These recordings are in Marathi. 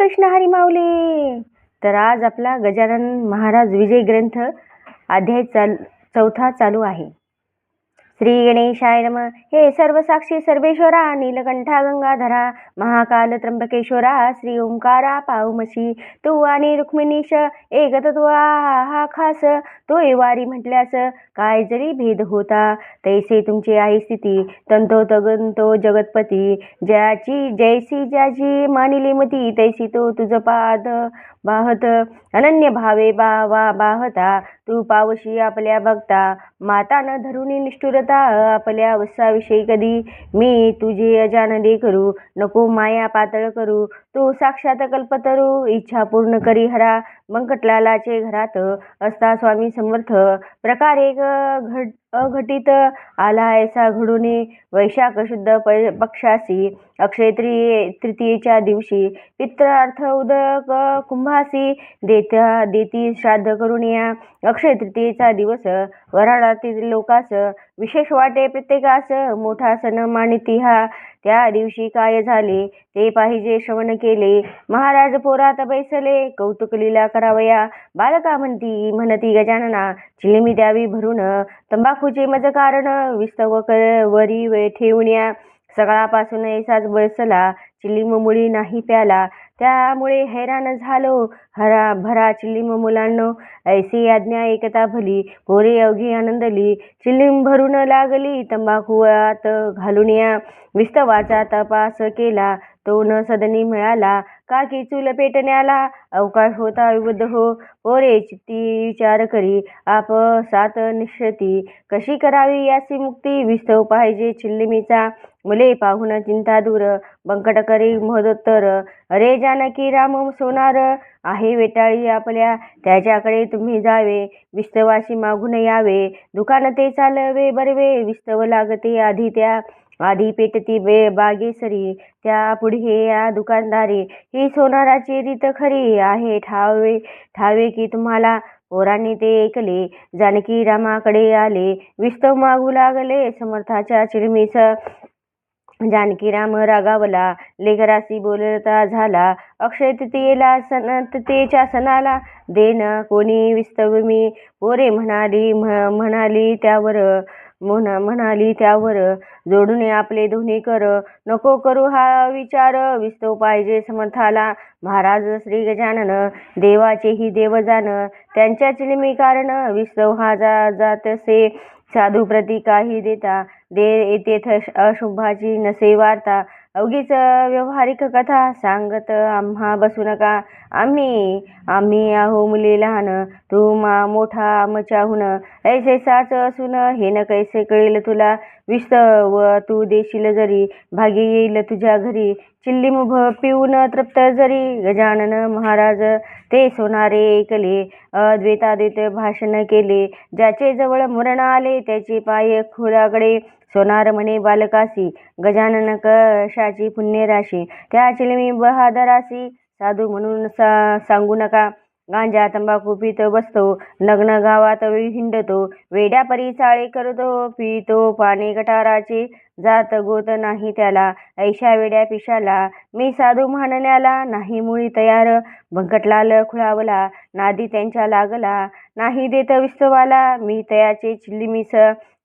कृष्ण हरी माऊली. तर आज आपला गजानन महाराज विजय ग्रंथ अध्याय चौथा चालू आहे. श्री गणेशाय नमः. हे सर्व साक्षी सर्वेश्वरा, नीलकंठा गंगाधरा, महाकाल त्र्यंबकेश्वरा, श्री ओंकारा पावमशी, तू आणि रुक्मिणीश एक तत्व हा खास, तो वारी म्हटल्यास काय जरी भेद होता, तैसे तुमची आई स्थिती, तंतो तगंतो जगतपती, ज्याची जैसी ज्याची मानिली मती, तैसी तो तुझ पाद बाहत, अनन्य भावे बाहता, तू पावशी आपल्या भक्ता, माता न धरुनी निष्ठुरता, आपल्या वत्साविषयी कधी मी तुझे अजानले करू, नको माया पातळ करू, तू साक्षात कल्पतरू, इच्छा पूर्ण करी हरा, बंकटलालाचे घरात असता स्वामी समर्थ, प्रकारे अघटित आला ऐसा घडूने, वैशाख शुद्ध पक्षासी, अक्षय तृतीयेच्या दिवशी, पित्रार्थ उदक कुंभासी, देती श्राद्ध करून या, अक्षय तृतीयेचा दिवस वऱ्हाडातील लोकास विशेष वाटे, प्रत्येकास मोठा सण मानिती हा, त्या दिवशी काय झाले ते पाहिजे श्रवण केले, महाराज पोरात बैसले, कौतुक लीला करावया, बालका म्हणती गजानना, चिलिमी द्यावी भरून, तंबाखूचे मज कारण, विस्तव वरी ठेवण्या, सकाळपासून ऐसाच बसला, चिलीम मुळी नाही प्याला, त्यामुळे हैराण झालो, भरा चिलीम मुलांनो, ऐसी आज्ञा एकता भली, पोरे अवघी आनंदली, चिलीम भरून लागली, तंबाखू आत घालून या, विस्तवाचा तपास केला, तो न सदनी मिळाला, का की चूल पेटण्याला अवकाश होता विबुद्ध हो, पोरे चित्ती विचार करी, आप सात निश्चिती, कशी करावी याची मुक्ती, विस्तव पाहिजे चिल्लिमीचा, मुले पाहून चिंता दूर, बंकट करी महोदत्तर, अरे जानकी राम सोनार आहे वेटाळी आपल्या, त्याच्याकडे तुम्ही जावे, विस्तवाशी मागून यावे, दुकान ते चालवे बरवे, विस्तव लागते आधी पेटती बागेसरी, त्या पुढे या दुकानदारी, ही सोनाराची रीत खरी आहे, ठावे की तुम्हाला, पोरांनी ते ऐकले, जानकी रामाकडे आले, विस्तव मागू लागले, समर्थाच्या चिरमीस जानकीराम रागावला, लेकरासी बोलता झाला, अक्षय तृतीयेच्या सणाला देन कोणी विस्तव मी, पोरे म्हणाली त्यावर जोडून आपले दोन्ही कर, नको करू हा विचार, विस्तव पाहिजे समर्थाला, महाराज श्री गजानन देवाचेही देव जाण, त्यांच्या चिलिमी कारण, विस्तव हा जातसे साधू प्रती काही देता, तेथ अशुभाची नसे वार्ता, अवघीच व्यवहारिक कथा सांगत आम्हा बसू नका, आम्ही आहो मुले लहान, तू मोठा आमच्याहून, ऐसे साच असून हे न कैसे कळेल तुला, विस्तव तू देशील जरी, भागी येईल तुझ्या घरी, चिल्लीम पिऊन तृप्त जरी, गजानन महाराज ते सोनारे ऐकले, अद्वैताद्वैत भाषण केले, ज्याचे जवळ मरण आले, त्याचे पाय खोलाकडे, सोनार म्हणे बालकासी, गजानन कशाची पुण्यराशी, त्या चिलमी बहादरासी, साधू म्हणून सांगू नका, गांजा तंबाखू पित बसतो, नग्न गावात हिंडतो, वेड्यापरी चाळे करतो, पितो पाने गटाराचे, जात गोत नाही त्याला, ऐशा वेड्या पिशाला मी साधू म्हणण्याला नाही मुळी तयार, बंकटलाल खुळावला, नादी त्यांच्या लागला, नाही देत विस्तवाला, मी तयाचे चिल्लिमीस,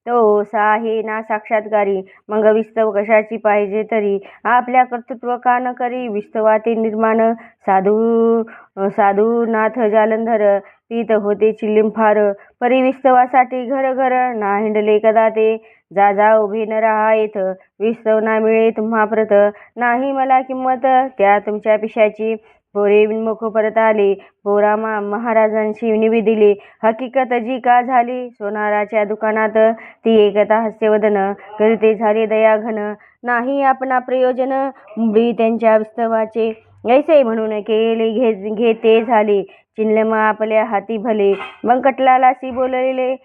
तो आहे ना साक्षात्कारी, मग विस्तव कशाची पाहिजे तरी, आपल्या कर्तृत्व का न करी, विस्तवाते निर्माण, साधू नाथ जालंधर, पीत होते चिल्लीम फार, परी विस्तवासाठी घर घर ना हिंडले कदा ते, जा उभे न राहा येथ, विस्तव ना मिळे तुम्हा प्रत, नाही मला किंमत त्या तुमच्या पिशाची, पोरे विन्मुख परत आले, पोरा महाराजांशी निवेदिले, हकीकत जी का झाली, सोनाराच्या दुकानात ती एकता हास्यवदन, करीते झाले दयाघन, नाही आपणा प्रयोजन, मुळी त्यांच्या विस्तवाचे, ऐसे म्हणून केले घेते झाले, चिल्लम आपल्या हाती भले, बंकटलालासी बोलले,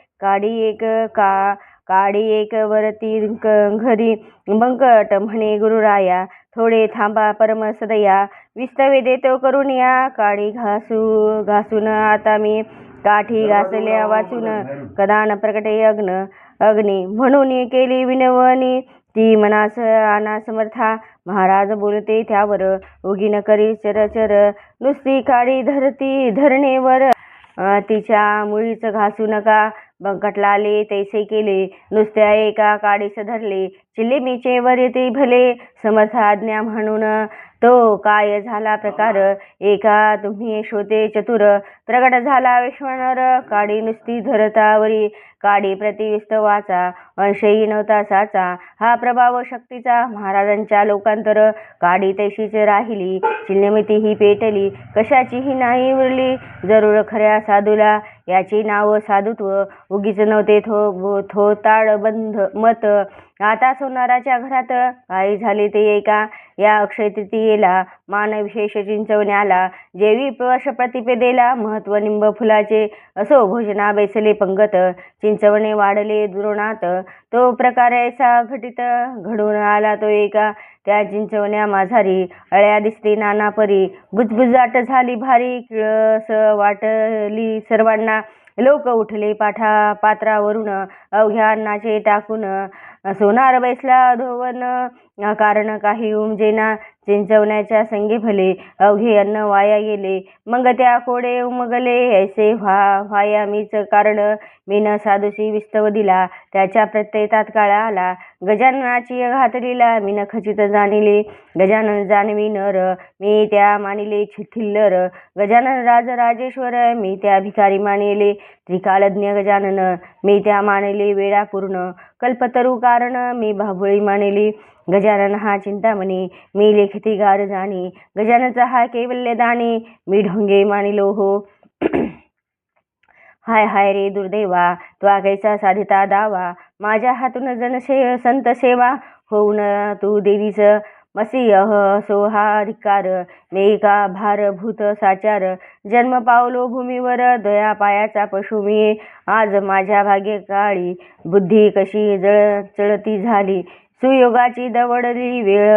काडी एक वरती घरी, बंकट म्हणे गुरुराया, थोडे थांबा परम सदया, विस्तवे देतो करून या, काडी घासून आता मी, काठी घासल्या वाचून, कदान प्रकटे अग्नी, म्हणून केली विनवणी, ती मनास आना समर्था महाराज बोलते त्यावर, उगी न करी चरचर नुसती काळी धरती धरणेवर, तिच्या मुळीच घासू नका. बंकटलाले तैसे केले, नुसत्या एका काडीस धरले. चिलिमीचे वरती भले, समर्थ आज्ञा म्हणून तो काय झाला प्रकार. एका तुम्ही श्रोते चतुर, प्रगट झाला विश्वानर. काडी नुसती धरतावरी, काडी प्रतिविस्त वाचा. अंशही नव्हता साचा, हा प्रभाव शक्तीचा. महाराजांच्या लोकांतर, काडी तैशीच राहिली. चिलिमिती ही पेटली, कशाचीही नाही उरली. जरूर खऱ्या साधूला याचे नाव साधुत्व, उगीच नव्हते थोताळ बंध मत. आता सोनाराच्या घरात काय झाले ते ऐका. या अक्षय तृतीयेला मान विशेष चिंचवण्याला, जेवी वर्ष प्रतिपदेला महत्व निंब फुलाचे. असो भोजना बैसले पंगत, चिंचवणे वाढले द्रोणात. तो प्रकार ऐसा घटित घडून आला तो एका. त्या चिंचवण्या माझारी अळ्या दिसते नाना परी. बुजबुजाट झाली भारी, किळस वाटली सर्वांना. लोक उठले पात्रावरून, अवघ्या अन्नाचे टाकून. सोनार बैसला धोवन, कारण काही उमजेना. चिंचवण्याच्या संगे भले, अवघे अन्न वाया गेले. मग त्या कोडे उमगले, ऐसे व्हाया मीच कारण. मी न साधुसी विस्तव दिला, त्याच्या प्रत्यय तात्काळ आला. गजाननाची घातलीला, मी न खचित जाणिले. गजानन जाणवी नर, मी त्या मानिले थिल्लर. गजानन राजेश्वर, मी त्या भिकारी मानिले. त्रिकालज्ञ गजानन, मी त्या मानिले वेळा पूर्ण. कल्पतरू कारण, मी बाभुळी मानिली. गजानन हा चिंतामणी, मी लेखती गार जाणी. गजाननचा हा कैवल्य दाणी, मी ढोंगे मानिलो हो. हाय हाय रे दुर्दैवा, त्वा कैसा साधिता दावा. माझ्या हातून संत सेवा, होऊन तू देवीच मसी असो हा धिक्कार. मी का भारभूत साचार, जन्म पावलो भूमीवर. दया पायाचा पशु मी, आज माझ्या भाग्य काळी. बुद्धी कशी चळती झाली, सुयोगाची दवडली वेळ.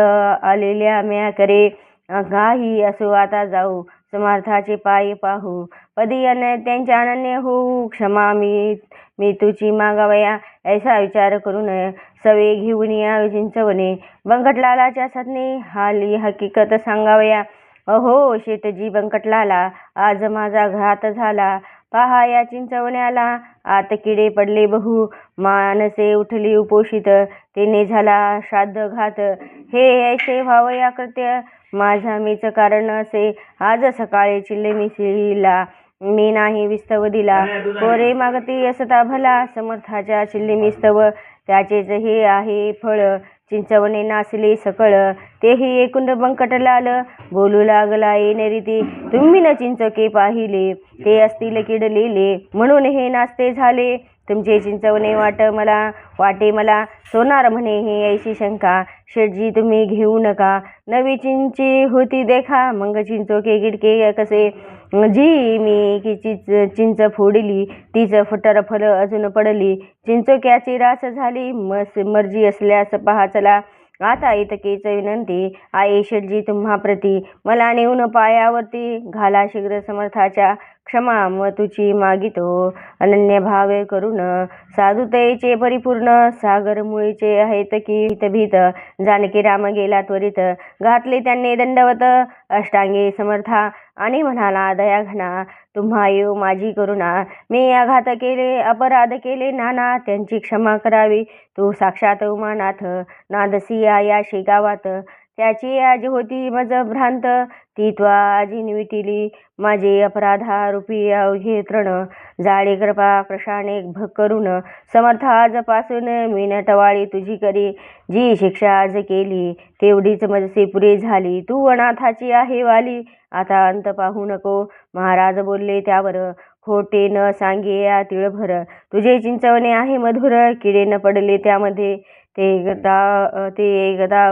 आलेल्या म्या करे, काही असो आता जाऊ. समर्थाचे पाय पाहू, पदी त्यांच्या अनन्य होऊ. क्षमा मी तुची मागावया, ऐसा विचार करून सवे घेऊन या चिंचवणे. बंकटलालाच्या सदने हाली हकीकत सांगावया. अहो शेटजी बंकटलाला, आज माझा घात झाला. पहा या चिंचवण्याला, आत किडे पडले बहु. मानसे उठली उपोषित, तेने झाला श्राद्ध घात. हे ऐसे व्हावया कृत्य, माझा मीच कारण असे. आज सकाळी चिलिमिला, मी नाही विस्तव दिला. कोरे मागती असता भला, समर्थाच्या चिलिमिस्तव त्याचेच हे आहे फळ. चिंचवणे नासले सकळ, तेही एकूण बंकटलाल. बोलू लागला येणे रीती, तुम्ही न चिंचके पाहिले. ते असतील किडलेले, म्हणून हे नाचते झाले. तुमचे चिंचवणे वाटे मला. सोनार म्हणे हे ऐशी शंका, शेठजी तुम्ही घेऊ नका. नवी चिंची होती देखा, मग चिंचोके गिडके कसे. जी मी चिंच फोडली, तीच फटर फल अजून पडली. चिंचोक्याची रास झाली, मर्जी असल्यास पहा चला. आता इतकेच विनंती आहे शेठजी तुम्हा प्रती. मला नेऊन पायावरती घाला शीघ्र समर्थाच्या. क्षमा तुची मागितो अनन्य भाव करून. साधुतेचे परिपूर्ण सागर मुळीचे आहेत की भीत. जानकी राम गेला त्वरित, घातले त्यांनी दंडवत. अष्टांगी समर्था आणि म्हणाला दया घना. तुम्हा येऊ माझी करुणा, मी आघात केले अपराध केले नाना. त्यांची क्षमा करावी. तू साक्षात उमानाथ, नादसी या गावात. त्याची आज होती मज भ्रांत, ती त्वा आजी निविटिली. माझे अपराधारूपी अवघे तृण, जाळे कृपा प्रशाने करून. समर्थ आजपासून मी नटवाळी तुझी करी. जी शिक्षा आज केली, तेवढीच मजसे पुरे झाली. तू अनाथाची आहे वाली, आता अंत पाहू नको. महाराज बोलले त्यावर, खोटे न सांगे या तिळभर. तुझे चिंचवणे आहे मधुर, किडे न पडले त्यामध्ये. ते एकदा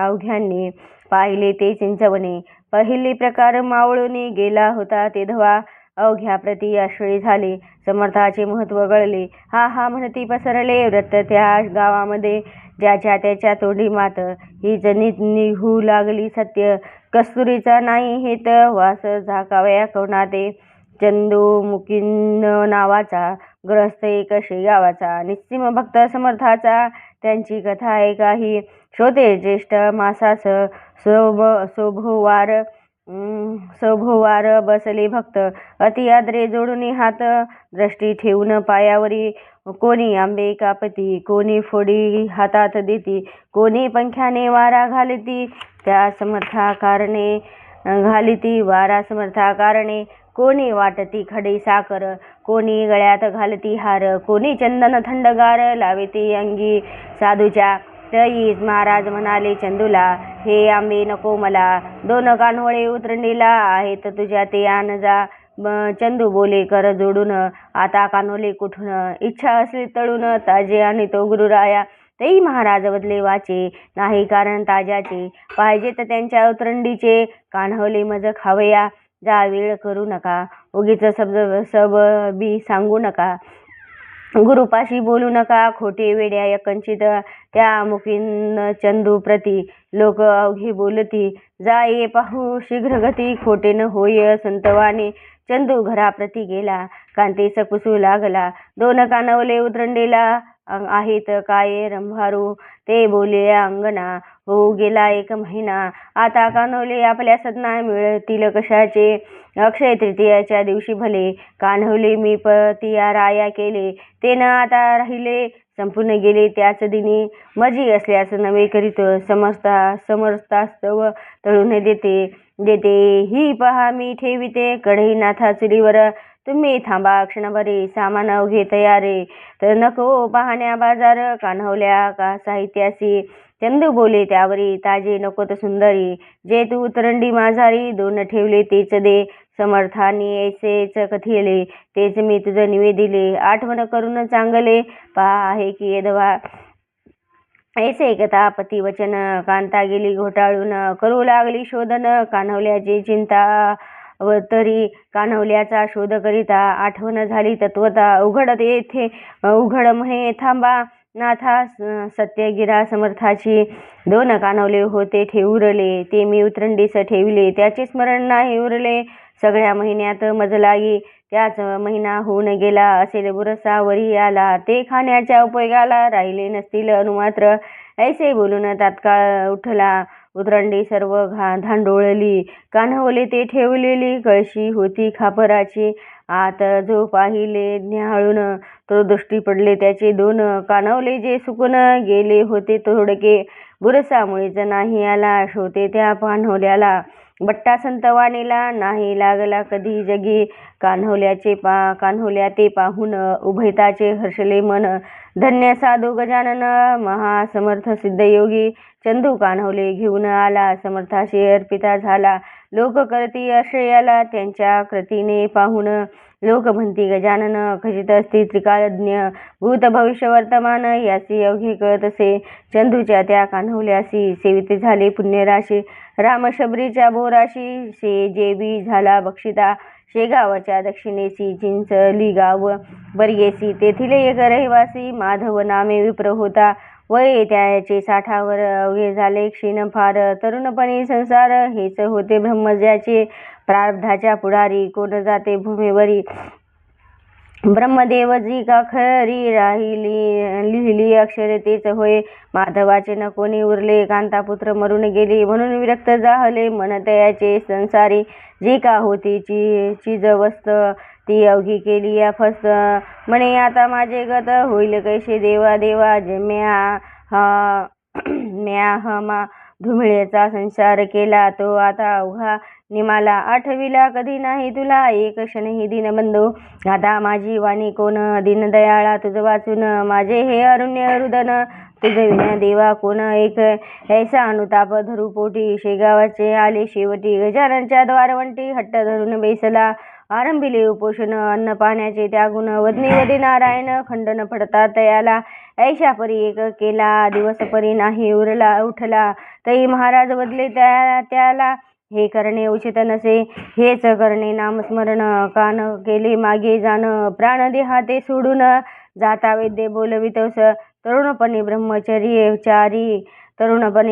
अवघ्यांनी पाहिले ते चिंचवणे. पहिली प्रकार मावळून गेला होता ते धवा. अवघ्या प्रति आश्रय झाले, समर्थाचे महत्व गळले. हा म्हणती पसरले व्रत त्या गावामध्ये. ज्याच्या त्याच्या तोंडी मात, हीच निघू लागली सत्य. कस्तुरीचा नाही हेत, वास झाकावया कोणाते. चंदू मुकीन नावाचा, ग्रहस्थ एक शेगावाचा. निस्सीम भक्त समर्थाचा, त्यांची कथा ऐकाही. श्रोते ज्येष्ठ मासास शोभोवार बसले भक्त, अति आदरे जोडून हात दृष्टी ठेवून पायावरी. कोणी आंबे कापती, कोणी फोडी हातात देती, कोणी पंख्याने वारा घालिती, त्या समर्थाकारणे घालिती वारा समर्थाकारणे. कोणी वाटती खडी साखर, कोणी गळ्यात घालती हार, कोणी चंदन थंडगार लाविती अंगी साधूच्या. तई महाराज म्हणाले चंदूला, हे आंबे नको मला, 2 कान्होळे उतरंडीला आहेत तुझ्या ते आण जा. चंदू बोले कर जोडून, आता कान्होले कुठून, इच्छा असली तळून ताजे आणि तो गुरुराया. तई महाराज बदले वाचे, नाही कारण ताज्याचे, पाहिजेत त्यांच्या उतरंडीचे, कान्होले मज खावया. जा वेळ करू नका, उगीच सब बी सांगू नका, गुरुपाशी बोलू नका, खोटे वेड्या यकंचित त्या मुखीन चंदू प्रती. लोक अवघे बोलती, जा ये पाहू शीघ्र गती, खोटे न होय संतवाने. चंदू घराप्रती गेला, कांतीस पुसू लागला, 2 कानवले उतरंडीला आहेत काय रंभारू. ते बोलले अंगणा, होऊ गेला 1 महिना, आता कान्होले आपल्या सदना मिळतील कशाचे. अक्षय तृतीयाच्या दिवशी भले, कान्होले मी पतियाराया केले, ते न आता राहिले संपून गेले त्याच दिनी. मजी असल्यास नवे करीत, समर्थास्तव तळून देते ही पहा मी ठेविते कढईनाथा चुलीवर. तुम्ही थांबा क्षणभरे, सामान अवघे तयारे, तर नको पाहण्या बाजार कान्होल्या का साहित्यासी. चंदू बोले त्यावरी, ताजे नकोत सुंदरी, जे तू उतरंडी माझारी, 2 ठेवले तेच दे. समर्थानी ऐसेच कथिले, तेच मी तुझं निवेदिले, आठवण करून चांगले पहा आहे की यदवा. ऐसे कथा पती वचन, कांता गेली घोटाळून, करू लागली शोधन कान्होल्याची चिंता. तरी कान्होल्याचा शोध करिता, आठवण झाली तत्वता. उघड म्हणे थांबा नाथा सत्यगिरा समर्थाची. 2 कान्होले होते ठेवुरले, ते मी उतरंडीस ठेविले, त्याचे स्मरण नाही उरले. सगळ्या महिन्यात मज लागी, त्याच महिना होऊन गेला, असेल बुरसा वरी आला, ते खाण्याच्या उपयोगाला राहिले नसतील अनुमात्र. ऐसे बोलून तात्काळ उठला उतरंडी सर्व धांडोळली, कान्होले ते ठेवलेली कळशी होती खापराची. आत जो पाहिले न्याहाळून, तो दृष्टी पडले त्याचे 2 कान्होले, जे सुकून गेले होते थोडके. बुरसामुळेच नाही आला शोते त्या कान्होल्याला, बट्टा संतवाणीला नाही लागला कधी जगी. कान्होल्या ते पाहून उभयताचे हर्षले मन, धन्य साधू गजानन महासमर्थ सिद्धयोगी. चंदू कान्होले घेऊन आला, समर्थाशी अर्पिता झाला, लोक करती आश्रयाला त्यांच्या कृतीने पाहून. लोक म्हणती गजानन खचित असती त्रिकाळज्ञ, भूत भविष्य वर्तमान यासी अवघे कळतसे. चंदूच्या त्या कान्होल्यासी सेवित झाले पुण्यराशी, राम शबरीच्या बोराशी जे बी झाला बक्षिता. शेगावच्या दक्षिणेसी चिंचली गाव बर्गेसी, तेथील एक रहिवासी माधव नामे विप्र होता. वय त्याचे 60वर अवघे झाले क्षीण फार, तरुणपणी संसार हेच होते ब्रह्मज्याचे. प्रारब्धाच्या पुढारी कोण जाते भूमीवरी, ब्रह्मदेवजी का खरी लिहिली अक्षरे तेच होय. माधवाचे न कोणी उरले, कांतापुत्र मरून गेली, म्हणून विरक्त जाहले मन तयाचे संसारी. जी का होती चीज वस्त, ती अवघी केली या फस्त, म्हणे आता माझे गत होईल कैसे देवा देवा. म्या हमा धुमिळेचा संसार केला, तो आता अवघा निमाला. आठविला कधी नाही तुला एक क्षणही दीनबंधू, आता माझी वाणी कोण दीनदयाळा तुझ वाचून. माझे हे अरुण्य रुदन तुझ विना देवा कोण, एक ऐसा अनुताप धरू पोटी. शेगावाचे आले शेवटी, गजाननच्या द्वारवंटी हट्ट धरून बैसला. आरंभिले उपोषण अन्न पाण्याचे त्यागून, वदनी वदी नारायण खंडन पडता तयाला. ऐशा परी एक केला दिवस परी नाही उठला, तई महाराज बदले त्याला. हे करणे उचित नसे, हेच करणे नामस्मरण. कान केले मागे जाण, प्राण देहाते सोडून, जाता वैद्य बोलवितोस. तरुणपणी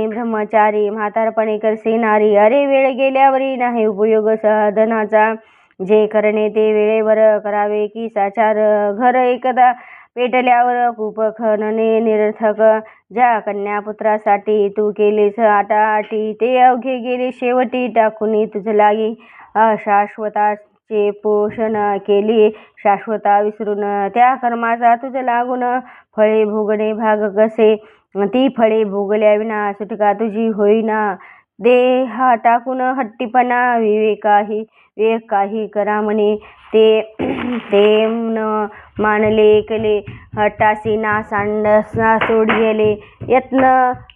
ब्रह्मचारी, म्हातारपणी करसे नारी. अरे वेळ गेल्यावरी नाही उपयोग साधनाचा, जे करणे ते वेळेवर करावे की साचार. घर एकदा पेटल्यावर खूप खनने निरर्थक. ज्या कन्यापुत्रासाठी तू केलीस आटाआटी, ते अवघे गेले शेवटी टाकून तुझ लागी. अशाश्वताचे पोषण केली शाश्वता विसरून, त्या कर्माचा तुझ लागून. फळे भोगणे भाग कसे, ती फळे भोगल्याविना सुटका तुझी होईना. देहा टाकून हट्टीपणा, विवेक काही करा म्हणे, ते न मानले केले. हट्टासी ना सांडसा सोडियले,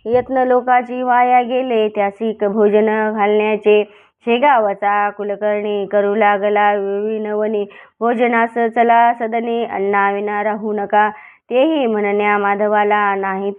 यत्न लोकाची वाया गेले. त्यासी भोजन घालण्याचे, शेगावचा कुलकर्णी करू लागला विनवणी. भोजनास चला सदनी, अन्नाविना राहू नका. तेही म्हणण्या माधवाला, नाही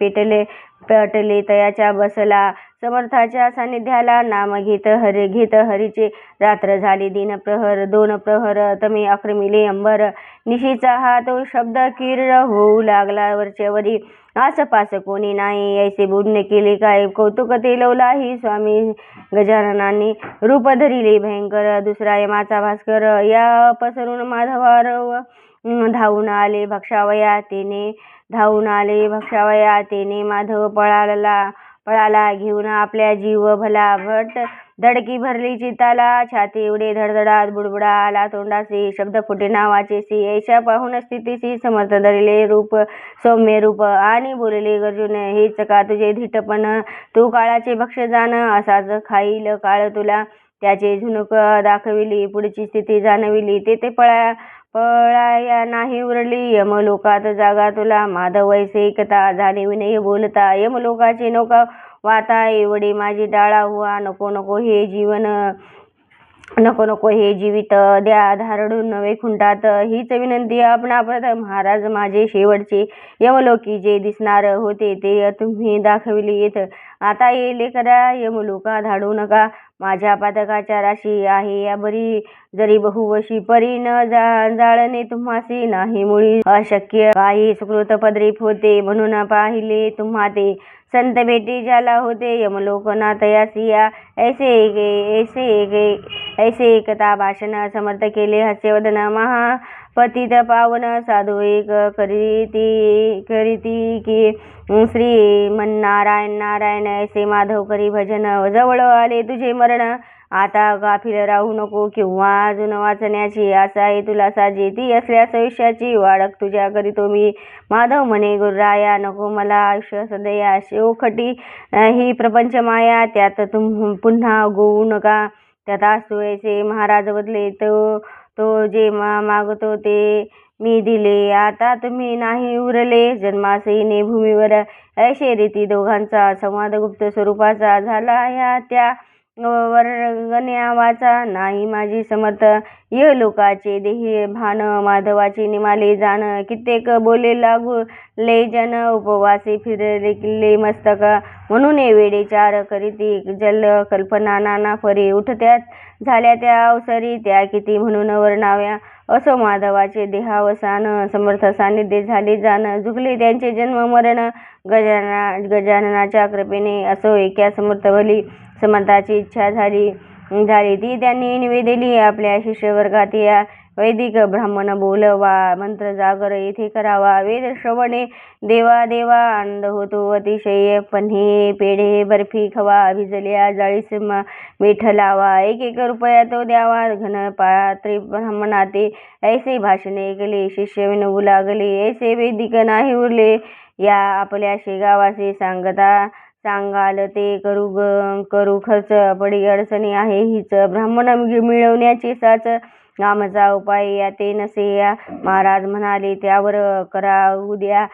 पटले तयाच्या बसला. समर्थाच्या सानिध्याला, नाम घेत हरीचे. रात्र झाली 3 प्रहर 2 प्रहर, तमे आक्रमिले अंबर. निशीचा हा तो शब्द कीर्ण होऊ लागला वरच्यावरी. आसपास कोणी नाही, ऐसे बोलणे केले काय. कौतुक ते लवलाही स्वामी गजाननांनी. रूप धरिले भयंकर, दुसरा यमाचा भास्कर. या पसरून माधवावर धावून आले भक्षावया तेने. माधव पळाला घेऊन आपल्या जीव भला. भट धडकी भरली चित्ताला, छाती एवढे धडधडात बुडबुडा आला तोंडासी. शब्द फुटे नावाचेसी, ऐशा पाहून स्थितीसी. समर्थ धरिले रूप सौम्य रूप, आणि बोलले गर्जुन, हेच का तुझे धीटपण. तू काळाचे भक्ष जाण, असाच खाईल काळ तुला. त्याचे झुणूक दाखविली, पुढची स्थिती जाणविली. तेथे पळाया नाही उरली, यमलोकात जागा तुला. माधव ऐसे ऐकता झाले विनय बोलता, यमलोकाचे नौका वाता. एवढे माझी टाळा हुआ, नको नको हे जीवित द्या धारडून वैकुंठात. हीच विनंती आपणापत महाराज माझे शेवटचे. यमलोकी जे दिसणार होते ते तुम्ही दाखविलेत. आता ये लेकरा यमलोका धाडू नका. माझ्या पातकाच्या राशी आहे या बरी. जरी बहुवशी परी न जाळणे तुम्हासी नाही मुळी अशक्य. काही सुकृत पदरीप होते, म्हणून पाहिले तुम्हा ते. संत भेटी ज्याला होते, यमलोक ना तयासी या. ऐसे एकता भाषण समर्थ केले हास्यवदन. महापतित पावन साधू एक करीती की. नारायण ऐसे माधव करी भजन. जवळ आले तुझे मरण, आता गाफील राहू नको. किंवा अजून वाचण्याची आशा आहे तुला साजे. ती असल्यास आयुष्याची वाढक तुझ्या करीतो मी. माधव म्हणे गुरुराया, नको मला आयुष्य सदया. शेवखटी ही प्रपंच माया, त्यात पुन्हा गोवू नका. त्यात असतो ऐसे महाराज बदले, तो जे मागतो ते मी दिले. आता तुम्ही नाही उरले जन्मासईने भूमीवर. ऐशे रीती दोघांचा संवाद गुप्त स्वरूपाचा झाला. ह्या त्या वर्गण्या वाचा नाही माझी समर्थ. य लोकाचे देही भान, माधवाचे निमाले जाण. कित्येक बोले लागले जन, उपवासी फिरले मस्तक. म्हणून वेडे चार करीती जल कल्पना नाना परी. उठत्यात झाल्या त्या अवसरी, त्या किती म्हणून वर्णाव्या. असो माधवाचे देहावसान, समर्थ सानिध्य झाले जाण. झुकले त्यांचे जन्म मरण, गजाननाच्या कृपेने. असो एका समर्थ भली, समर्थाची इच्छा झाली ती त्यांनी निवेदिली. आपल्या शिष्यवर्गात या वैदिक ब्राह्मण बोलवा, मंत्र जागर येथे करावा. वेद श्रवणे देवा आनंद होतो अतिशय. पन्हे पेढे बर्फी खवा, भिजल्या जाळीस मीठ लावा. 1 रुपया तो द्यावा घन पात्री ब्राह्मणाते. ऐसे भाषणे केले शिष्य विनवू लागले. ऐसे वैदिक नाही उरले या आपल्या शेगावासी. सांगाल ते करू खर्च, पडी अडचणी आहे हीच. ब्राह्मण मिळवण्याची साच, आमचा उपाय याते नसे या. महाराज म्हणाले त्यावर करा उद्या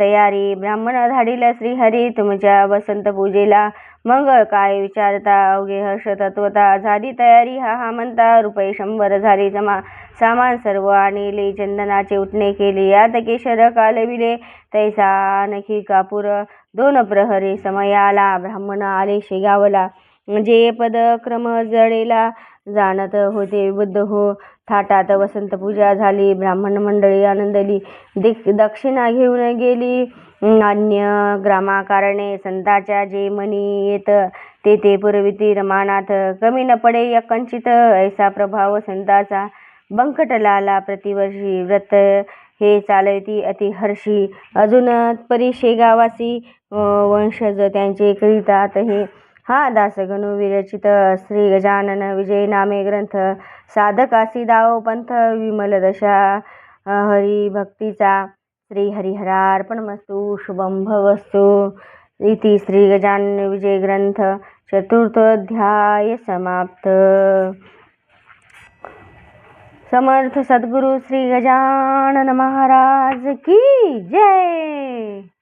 तयारी. ब्राह्मण धाडील श्रीहरी तुमच्या वसंत पूजेला. मग काय विचारता, अवघे हर्ष तत्वता. झाली तयारी हा म्हणता. रुपये 100 झाली जमा. सामान सर्व आणले, चंदनाचे उठणे केले. यात केशर कालविले, तैसा आणखी कापूर. 2 प्रहरी समय आला, ब्राह्मण आले शेगावला. जे पद क्रम जडेला जाणत होते बुद्ध हो. थाटात वसंत पूजा झाली, ब्राह्मण मंडळी आनंदली. दक्षिणा घेऊन गेली अन्य ग्रामाकारणे. संताच्या जे मनी येत ते पुरविती रमानाथ. कमी न पडे यकंचित, ऐसा प्रभाव संताचा. बंकटलाला प्रतिवर्षी व्रत हे चालविती अतिहर्षी. अजून परी शेगावासी वंशज त्यांचे करीतात हे. हा दासगणू विरचित श्री गजानन विजय नामे ग्रंथ. साधकासी दाव पंथ विमल दशा हरिभक्तीचा. श्री हरिहरार्पणमस्तु. शुभं भवस्तु. इति श्री गजानन विजय ग्रंथ चतुर्थोध्याय समाप्त. समर्थ सद्गुरु श्री गजानन महाराज की जय.